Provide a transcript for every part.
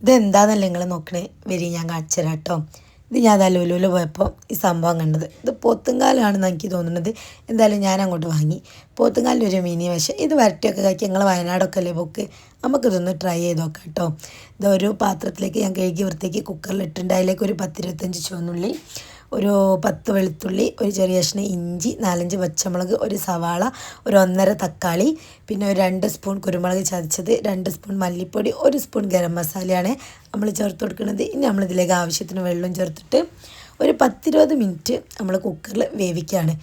ഇതെന്താണെന്നല്ല നിങ്ങൾ നോക്കണേ വരി ഞാൻ കാണിച്ചു തരാം കേട്ടോ. ഇത് ഞാൻ അതാ ലുലുവിൽ പോയപ്പോൾ ഈ സംഭവം കണ്ടത്. ഇത് പോത്തുംകാലാണെന്ന് എനിക്ക് തോന്നുന്നത്. എന്തായാലും ഞാൻ അങ്ങോട്ട് വാങ്ങി. പോത്തുംകാലിൻ്റെ ഒരു മിനി വശം ഇത് വരട്ടിയൊക്കെ കഴിക്കി. ഞങ്ങൾ വയനാടൊക്കെ അല്ലേ പോക്ക്, നമുക്കിതൊന്ന് ട്രൈ ചെയ്ത് നോക്കാം കേട്ടോ. ഇതൊരു പാത്രത്തിലേക്ക് ഞാൻ കഴുകി വൃത്തിയാക്കി കുക്കറിലിട്ടുണ്ട്. അതിലേക്ക് ഒരു 10-25 ചുവന്നുള്ളി, ഒരു 10 വെളുത്തുള്ളി, ഒരു ചെറിയ കഷ്ണം ഇഞ്ചി, 4-5 പച്ചമുളക്, ഒരു സവാള, ഒരു 1.5 തക്കാളി, പിന്നെ ഒരു 2 സ്പൂൺ കുരുമുളക് ചതച്ചത്, 2 സ്പൂൺ മല്ലിപ്പൊടി, 1 സ്പൂൺ ഗരം മസാലയാണ് നമ്മൾ ചേർത്ത് കൊടുക്കുന്നത്. ഇനി നമ്മളിതിലേക്ക് ആവശ്യത്തിന് വെള്ളം ചേർത്തിട്ട് ഒരു 10-20 മിനിറ്റ് നമ്മൾ കുക്കറിൽ വേവിക്കുകയാണ്.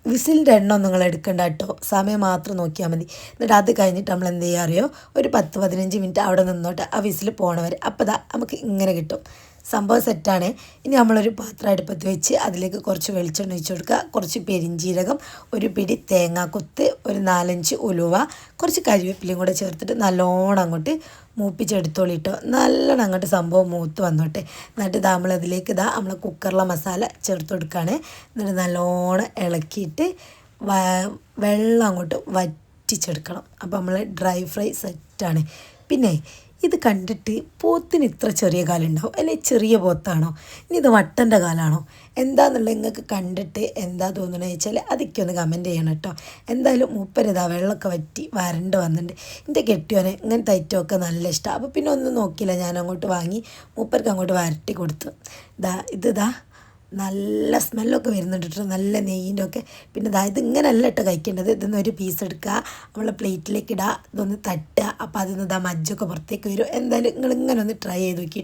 വിസിലിൻ്റെ എണ്ണം നിങ്ങൾ എടുക്കണ്ട കേട്ടോ, സമയം മാത്രം നോക്കിയാൽ മതി. എന്നിട്ട് അത് കഴിഞ്ഞിട്ട് നമ്മൾ എന്ത് ചെയ്യുക അറിയോ, ഒരു 10-15 മിനിറ്റ് അവിടെ നിന്നോട്ടെ ആ വിസിൽ പോണവരെ. അപ്പോൾ ദാ നമുക്ക് ഇങ്ങനെ കിട്ടും. സംഭവം സെറ്റാണ്. ഇനി നമ്മളൊരു പാത്രം അടുപ്പത്ത് വെച്ച് അതിലേക്ക് കുറച്ച് വെളിച്ചെണ്ണ ഒഴിച്ച് കൊടുക്കുക, കുറച്ച് പെരിഞ്ചീരകം, ഒരു പിടി തേങ്ങാക്കൊത്ത്, ഒരു 4-5 ഉലുവ, കുറച്ച് കരിവേപ്പിലയും കൂടെ ചേർത്തിട്ട് നല്ലോണം അങ്ങോട്ട് മൂപ്പിച്ചെടുത്തോളിട്ടോ. നല്ലോണം അങ്ങോട്ട് സംഭവം മൂത്ത് വന്നോട്ടെ. എന്നിട്ട് നമ്മളതിലേക്ക് നമ്മൾ കുക്കറിലെ മസാല ചേർത്ത് കൊടുക്കുകയാണ്. എന്നിട്ട് നല്ലോണം ഇളക്കിയിട്ട് വെള്ളം അങ്ങോട്ട് വറ്റിച്ചെടുക്കണം. അപ്പോൾ നമ്മൾ ഡ്രൈ ഫ്രൈ സെറ്റാണ്. പിന്നെ ഇത് കണ്ടിട്ട് പോത്തിന് ഇത്ര ചെറിയ കാലുണ്ടാവും, അല്ലെങ്കിൽ ചെറിയ പോത്താണോ, ഇനി ഇത് വട്ടൻ്റെ കാലാണോ, എന്താണെന്നുള്ളത് നിങ്ങൾക്ക് കണ്ടിട്ട് എന്താ തോന്നുന്നത് വെച്ചാൽ അതൊക്കെ ഒന്ന് കമൻറ്റ് ചെയ്യണം കേട്ടോ. എന്തായാലും മൂപ്പരിതാ വെള്ളമൊക്കെ വറ്റി വരണ്ട് വന്നിട്ടുണ്ട്. എൻ്റെ കെട്ടിയോനെ ഇങ്ങനത്തെ ഐറ്റമൊക്കെ നല്ല ഇഷ്ടമാണ്. അപ്പോൾ പിന്നെ ഒന്നും നോക്കിയില്ല, ഞാൻ അങ്ങോട്ട് വാങ്ങി മൂപ്പർക്ക് അങ്ങോട്ട് വരട്ടി കൊടുത്തു. ഇതാ നല്ല സ്മെല്ലൊക്കെ വരുന്നുണ്ട് കേട്ടോ, നല്ല നെയ്യിൻ്റെ ഒക്കെ. പിന്നെ ഇത് ഇങ്ങനെയല്ല കേട്ടോ കഴിക്കേണ്ടത്. ഇതൊന്ന് ഒരു പീസ് എടുക്കുക, നമ്മൾ പ്ലേറ്റിലേക്ക് ഇടുക, ഇതൊന്ന് തട്ടുക. അപ്പോൾ അതിൽ നിന്ന് മജ്ജൊക്കെ പുറത്തേക്ക് വരും. എന്തായാലും നിങ്ങൾ ഇങ്ങനെ ഒന്ന് ട്രൈ ചെയ്ത് നോക്കി.